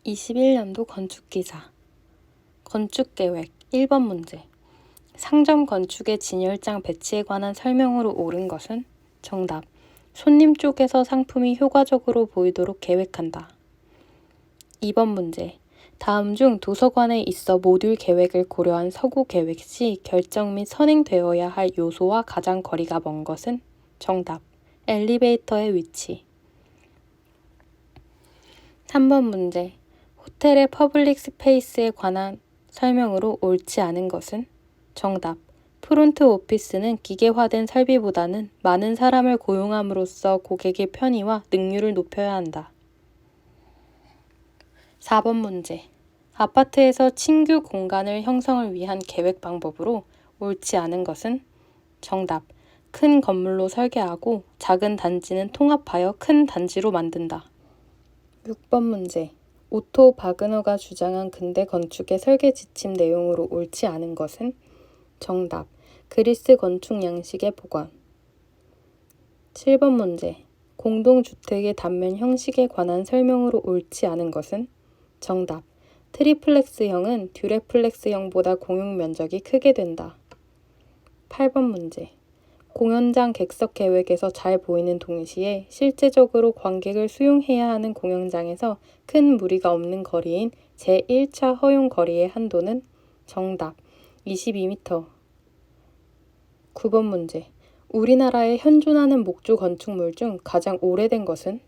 21년도 건축기사 건축계획 1번 문제. 상점 건축의 진열장 배치에 관한 설명으로 옳은 것은? 정답. 손님 쪽에서 상품이 효과적으로 보이도록 계획한다. 2번 문제. 다음 중 도서관에 있어 모듈 계획을 고려한 서구 계획 시 결정 및 선행되어야 할 요소와 가장 거리가 먼 것은? 정답. 엘리베이터의 위치. 3번 문제. 호텔의 퍼블릭 스페이스에 관한 설명으로 옳지 않은 것은? 정답. 프론트 오피스는 기계화된 설비보다는 많은 사람을 고용함으로써 고객의 편의와 능률을 높여야 한다. 4번 문제. 아파트에서 신규 공간을 형성을 위한 계획 방법으로 옳지 않은 것은? 정답. 큰 건물로 설계하고 작은 단지는 통합하여 큰 단지로 만든다. 6번 문제. 오토 바그너가 주장한 근대 건축의 설계 지침 내용으로 옳지 않은 것은? 정답. 그리스 건축 양식의 복원. 7번 문제. 공동주택의 단면 형식에 관한 설명으로 옳지 않은 것은? 정답. 트리플렉스형은 듀레플렉스형보다 공용 면적이 크게 된다. 8번 문제. 공연장 객석 계획에서 잘 보이는 동시에 실제적으로 관객을 수용해야 하는 공연장에서 큰 무리가 없는 거리인 제1차 허용 거리의 한도는? 정답. 22m. 9번 문제. 우리나라에 현존하는 목조 건축물 중 가장 오래된 것은?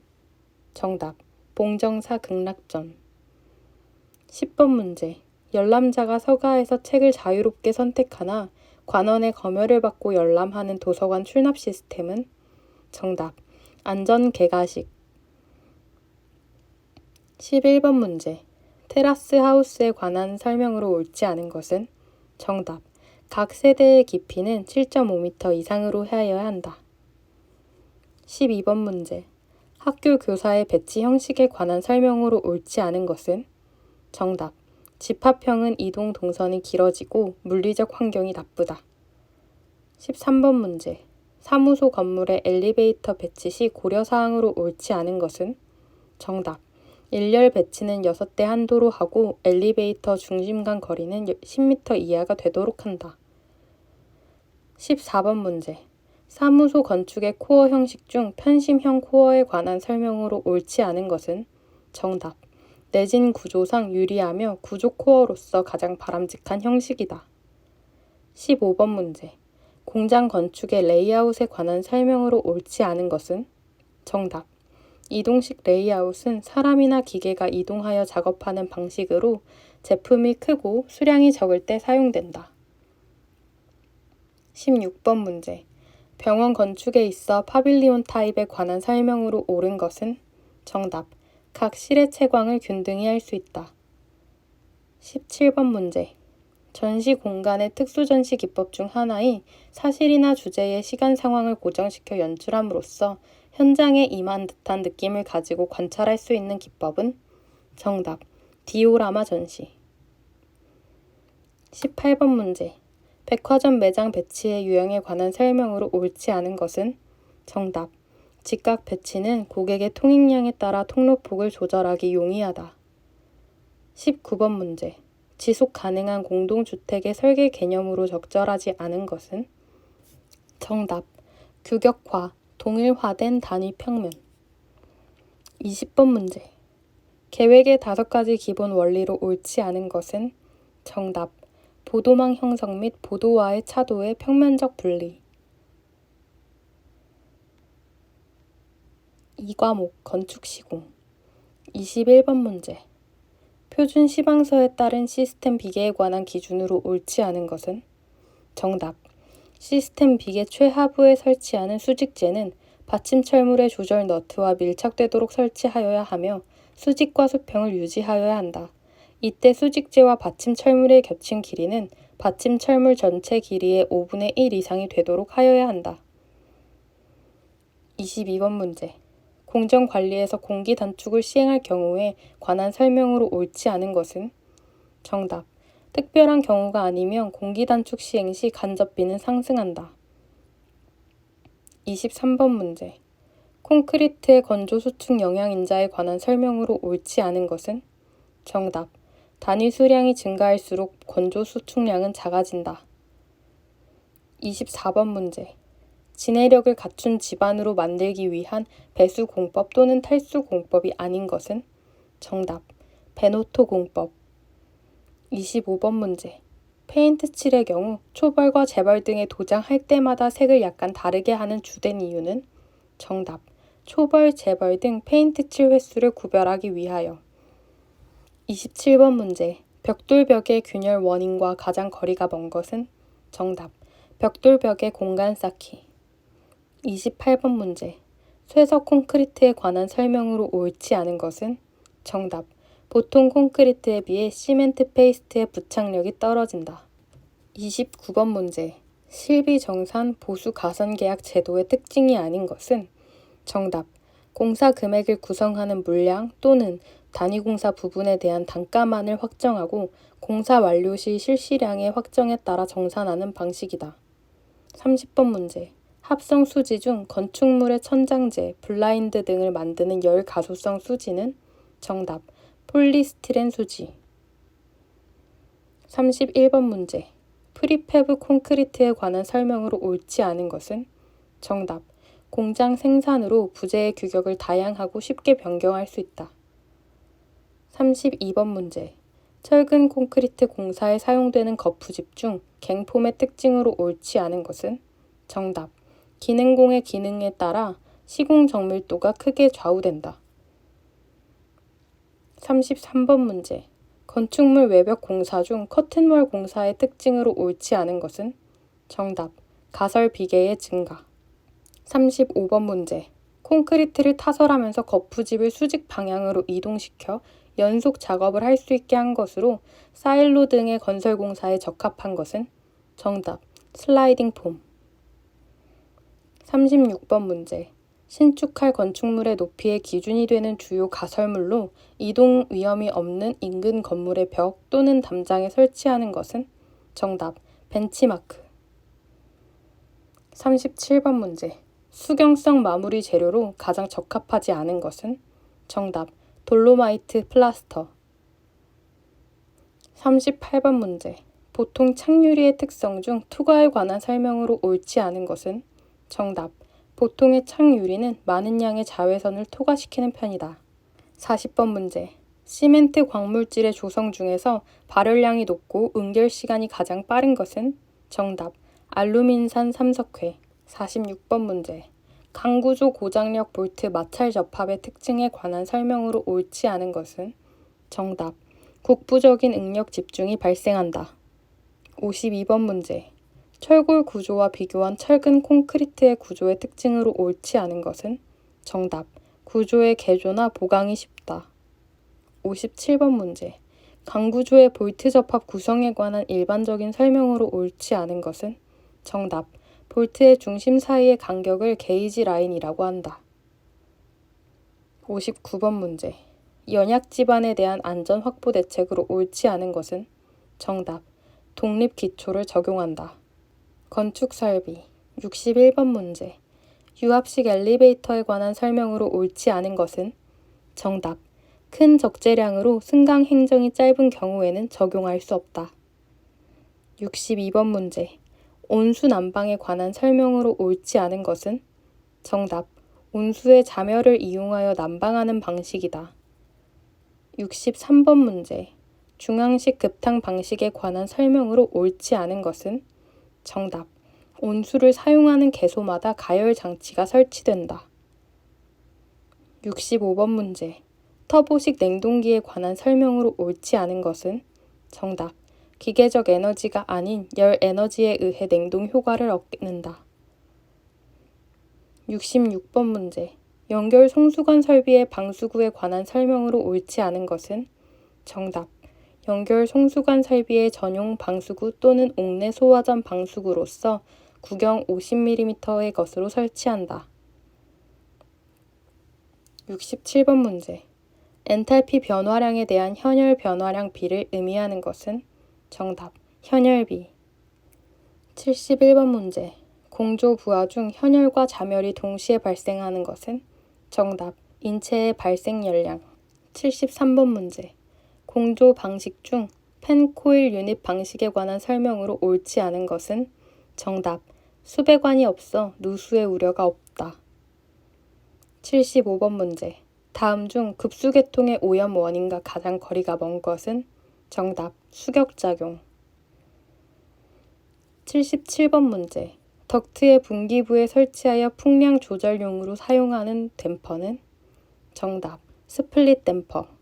정답. 봉정사 극락전. 10번 문제. 열람자가 서가에서 책을 자유롭게 선택하나 관원의 검열을 받고 열람하는 도서관 출납 시스템은? 정답. 안전개가식. 11번 문제. 테라스 하우스에 관한 설명으로 옳지 않은 것은? 정답. 각 세대의 깊이는 7.5m 이상으로 하여야 한다. 12번 문제. 학교 교사의 배치 형식에 관한 설명으로 옳지 않은 것은? 정답. 집합형은 이동 동선이 길어지고 물리적 환경이 나쁘다. 13번 문제. 사무소 건물의 엘리베이터 배치 시 고려사항으로 옳지 않은 것은? 정답. 일렬 배치는 6대 한도로 하고 엘리베이터 중심 간 거리는 10m 이하가 되도록 한다. 14번 문제. 사무소 건축의 코어 형식 중 편심형 코어에 관한 설명으로 옳지 않은 것은? 정답. 내진 구조상 유리하며 구조 코어로서 가장 바람직한 형식이다. 15번 문제. 공장 건축의 레이아웃에 관한 설명으로 옳지 않은 것은? 정답. 이동식 레이아웃은 사람이나 기계가 이동하여 작업하는 방식으로 제품이 크고 수량이 적을 때 사용된다. 16번 문제. 병원 건축에 있어 파빌리온 타입에 관한 설명으로 옳은 것은? 정답. 각 실의 채광을 균등히 할 수 있다. 17번 문제. 전시 공간의 특수전시 기법 중 하나인 사실이나 주제의 시간 상황을 고정시켜 연출함으로써 현장에 임한 듯한 느낌을 가지고 관찰할 수 있는 기법은? 정답. 디오라마 전시. 18번 문제. 백화점 매장 배치의 유형에 관한 설명으로 옳지 않은 것은? 정답. 직각 배치는 고객의 통행량에 따라 통로폭을 조절하기 용이하다. 19번 문제. 지속 가능한 공동주택의 설계 개념으로 적절하지 않은 것은? 정답. 규격화, 동일화된 단위 평면. 20번 문제. 계획의 5가지 기본 원리로 옳지 않은 것은? 정답. 보도망 형성 및 보도와의 차도의 평면적 분리. 2과목 건축시공. 21번 문제. 표준 시방서에 따른 시스템 비계에 관한 기준으로 옳지 않은 것은? 정답. 시스템 비계 최하부에 설치하는 수직재는 받침 철물의 조절 너트와 밀착되도록 설치하여야 하며 수직과 수평을 유지하여야 한다. 이때 수직재와 받침 철물의 겹친 길이는 받침 철물 전체 길이의 5분의 1 이상이 되도록 하여야 한다. 22번 문제. 공정관리에서 공기 단축을 시행할 경우에 관한 설명으로 옳지 않은 것은? 정답. 특별한 경우가 아니면 공기 단축 시행 시 간접비는 상승한다. 23번 문제. 콘크리트의 건조 수축 영향 인자에 관한 설명으로 옳지 않은 것은? 정답. 단위 수량이 증가할수록 건조 수축량은 작아진다. 24번 문제. 진해력을 갖춘 집안으로 만들기 위한 배수 공법 또는 탈수 공법이 아닌 것은? 정답. 베노토 공법. 25번 문제. 페인트 칠의 경우 초벌과 재벌 등의 도장할 때마다 색을 약간 다르게 하는 주된 이유는? 정답. 초벌, 재벌 등 페인트 칠 횟수를 구별하기 위하여. 27번 문제. 벽돌벽의 균열 원인과 가장 거리가 먼 것은? 정답. 벽돌벽의 공간 쌓기. 28번 문제. 쇠석 콘크리트에 관한 설명으로 옳지 않은 것은? 정답. 보통 콘크리트에 비해 시멘트 페이스트의 부착력이 떨어진다. 29번 문제. 실비정산 보수 가선계약 제도의 특징이 아닌 것은? 정답. 공사 금액을 구성하는 물량 또는 단위공사 부분에 대한 단가만을 확정하고 공사 완료 시 실시량의 확정에 따라 정산하는 방식이다. 30번 문제. 합성 수지 중 건축물의 천장재, 블라인드 등을 만드는 열 가소성 수지는? 정답. 폴리스티렌 수지. 31번 문제. 프리패브 콘크리트에 관한 설명으로 옳지 않은 것은? 정답. 공장 생산으로 부재의 규격을 다양하고 쉽게 변경할 수 있다. 32번 문제. 철근 콘크리트 공사에 사용되는 거푸집 중 갱폼의 특징으로 옳지 않은 것은? 정답. 기능공의 기능에 따라 시공 정밀도가 크게 좌우된다. 33번 문제. 건축물 외벽 공사 중 커튼월 공사의 특징으로 옳지 않은 것은? 정답. 가설 비계의 증가. 35번 문제. 콘크리트를 타설하면서 거푸집을 수직 방향으로 이동시켜 연속 작업을 할 수 있게 한 것으로 사일로 등의 건설 공사에 적합한 것은? 정답. 슬라이딩 폼. 36번 문제. 신축할 건축물의 높이의 기준이 되는 주요 가설물로 이동 위험이 없는 인근 건물의 벽 또는 담장에 설치하는 것은? 정답. 벤치마크. 37번 문제. 수경성 마무리 재료로 가장 적합하지 않은 것은? 정답. 돌로마이트 플라스터. 38번 문제. 보통 창유리의 특성 중 투과에 관한 설명으로 옳지 않은 것은? 정답. 보통의 창유리는 많은 양의 자외선을 투과시키는 편이다. 40번 문제. 시멘트 광물질의 조성 중에서 발열량이 높고 응결 시간이 가장 빠른 것은? 정답. 알루민산 삼석회. 46번 문제. 강구조 고장력 볼트 마찰 접합의 특징에 관한 설명으로 옳지 않은 것은? 정답. 국부적인 응력 집중이 발생한다. 52번 문제. 철골 구조와 비교한 철근 콘크리트의 구조의 특징으로 옳지 않은 것은? 정답. 구조의 개조나 보강이 쉽다. 57번 문제. 강구조의 볼트 접합 구성에 관한 일반적인 설명으로 옳지 않은 것은? 정답. 볼트의 중심 사이의 간격을 게이지 라인이라고 한다. 59번 문제. 연약 지반에 대한 안전 확보 대책으로 옳지 않은 것은? 정답. 독립 기초를 적용한다. 건축 설비. 61번 문제. 유압식 엘리베이터에 관한 설명으로 옳지 않은 것은? 정답. 큰 적재량으로 승강 행정이 짧은 경우에는 적용할 수 없다. 62번 문제. 온수 난방에 관한 설명으로 옳지 않은 것은? 정답. 온수의 자멸을 이용하여 난방하는 방식이다. 63번 문제. 중앙식 급탕 방식에 관한 설명으로 옳지 않은 것은? 정답. 온수를 사용하는 개소마다 가열 장치가 설치된다. 65번 문제. 터보식 냉동기에 관한 설명으로 옳지 않은 것은? 정답. 기계적 에너지가 아닌 열 에너지에 의해 냉동 효과를 얻는다. 66번 문제. 연결 송수관 설비의 방수구에 관한 설명으로 옳지 않은 것은? 정답. 연결 송수관 설비의 전용 방수구 또는 옥내 소화전 방수구로서 구경 50mm의 것으로 설치한다. 67번 문제. 엔탈피 변화량에 대한 현열 변화량 비를 의미하는 것은? 정답. 현열비. 71번 문제. 공조 부하 중 현열과 자멸이 동시에 발생하는 것은? 정답. 인체의 발생 열량. 73번 문제. 공조 방식 중 펜코일 유닛 방식에 관한 설명으로 옳지 않은 것은 정답. 수배관이 없어 누수의 우려가 없다. 75번 문제. 다음 중 급수계통의 오염 원인과 가장 거리가 먼 것은 정답. 수격작용. 77번 문제. 덕트의 분기부에 설치하여 풍량 조절용으로 사용하는 댐퍼는 정답. 스플릿 댐퍼.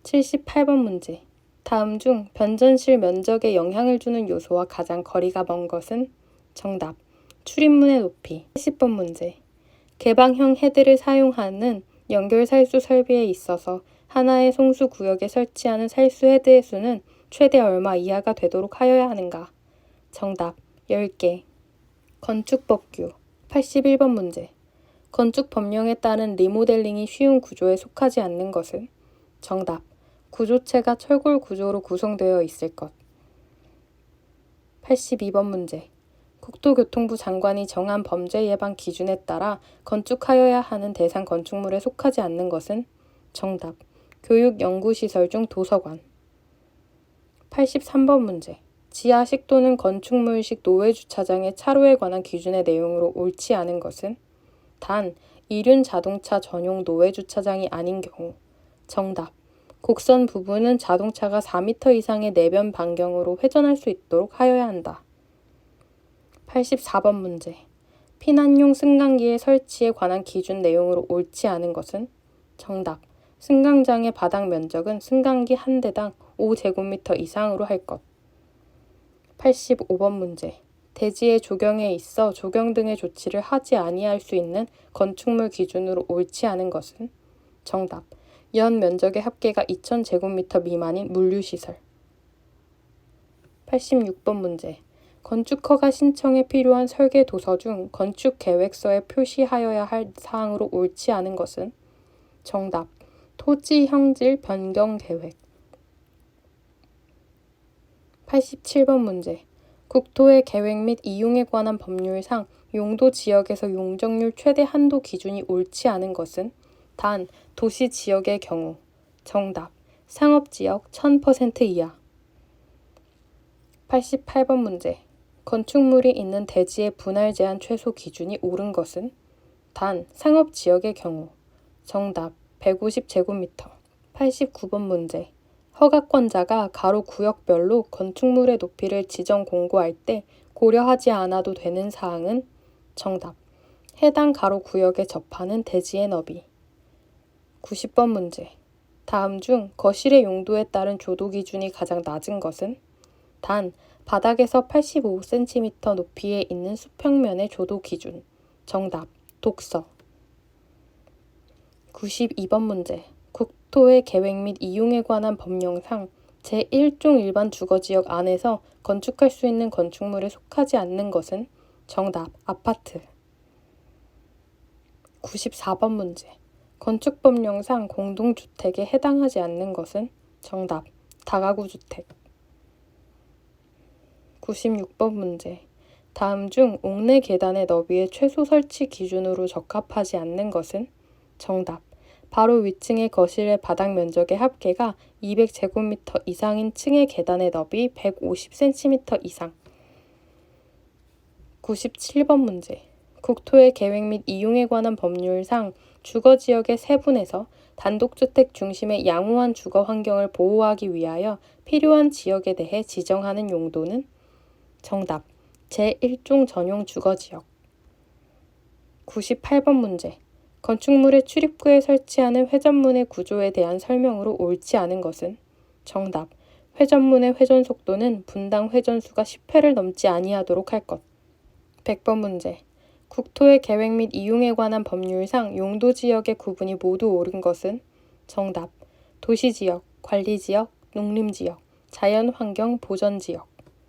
78번 문제. 다음 중 변전실 면적에 영향을 주는 요소와 가장 거리가 먼 것은 정답. 출입문의 높이. 80번 문제. 개방형 헤드를 사용하는 연결 살수 설비에 있어서 하나의 송수 구역에 설치하는 살수 헤드의 수는 최대 얼마 이하가 되도록 하여야 하는가? 정답. 10개. 건축법규. 81번 문제. 건축 법령에 따른 리모델링이 쉬운 구조에 속하지 않는 것은 정답. 구조체가 철골 구조로 구성되어 있을 것. 82번 문제. 국토교통부 장관이 정한 범죄 예방 기준에 따라 건축하여야 하는 대상 건축물에 속하지 않는 것은 정답. 교육 연구시설 중 도서관. 83번 문제. 지하식 또는 건축물식 노외주차장의 차로에 관한 기준의 내용으로 옳지 않은 것은 단, 이륜 자동차 전용 노외주차장이 아닌 경우. 정답. 곡선 부분은 자동차가 4m 이상의 내변 반경으로 회전할 수 있도록 하여야 한다. 84번 문제. 피난용 승강기의 설치에 관한 기준 내용으로 옳지 않은 것은 정답. 승강장의 바닥 면적은 승강기 한 대당 5제곱미터 이상으로 할 것. 85번 문제. 대지의 조경에 있어 조경 등의 조치를 하지 아니할 수 있는 건축물 기준으로 옳지 않은 것은 정답. 연 면적의 합계가 2000제곱미터 미만인 물류시설. 86번 문제. 건축허가 신청에 필요한 설계 도서 중 건축계획서에 표시하여야 할 사항으로 옳지 않은 것은 정답. 토지 형질 변경 계획. 87번 문제. 국토의 계획 및 이용에 관한 법률상 용도 지역에서 용적률 최대 한도 기준이 옳지 않은 것은 단 도시 지역의 경우. 정답. 상업지역 1000% 이하. 88번 문제. 건축물이 있는 대지의 분할 제한 최소 기준이 옳은 것은 단 상업지역의 경우. 정답. 150제곱미터. 89번 문제. 허가권자가 가로 구역별로 건축물의 높이를 지정 공고할 때 고려하지 않아도 되는 사항은 정답. 해당 가로 구역에 접하는 대지의 너비. 90번 문제. 다음 중 거실의 용도에 따른 조도 기준이 가장 낮은 것은 단 바닥에서 85cm 높이에 있는 수평면의 조도 기준. 정답. 독서. 92번 문제. 국토의 계획 및 이용에 관한 법령상 제1종 일반 주거지역 안에서 건축할 수 있는 건축물에 속하지 않는 것은 정답. 아파트. 94번 문제. 건축법령상 공동주택에 해당하지 않는 것은 정답. 다가구 주택. 96번 문제. 다음 중 옥내 계단의 너비의 최소 설치 기준으로 적합하지 않는 것은 정답. 바로 위층의 거실의 바닥 면적의 합계가 200제곱미터 이상인 층의 계단의 너비 150cm 이상. 97번 문제. 국토의 계획 및 이용에 관한 법률상 주거지역의 세분에서 단독주택 중심의 양호한 주거 환경을 보호하기 위하여 필요한 지역에 대해 지정하는 용도는 정답. 제1종 전용 주거지역. 98번 문제. 건축물의 출입구에 설치하는 회전문의 구조에 대한 설명으로 옳지 않은 것은 정답. 회전문의 회전 속도는 분당 회전수가 10회를 넘지 아니하도록 할 것. 100번 문제. 국토의 계획 및 이용에 관한 법률상 용도지역의 구분이 모두 옳은 것은 정답. 도시지역, 관리지역, 농림지역, 자연환경 보전지역.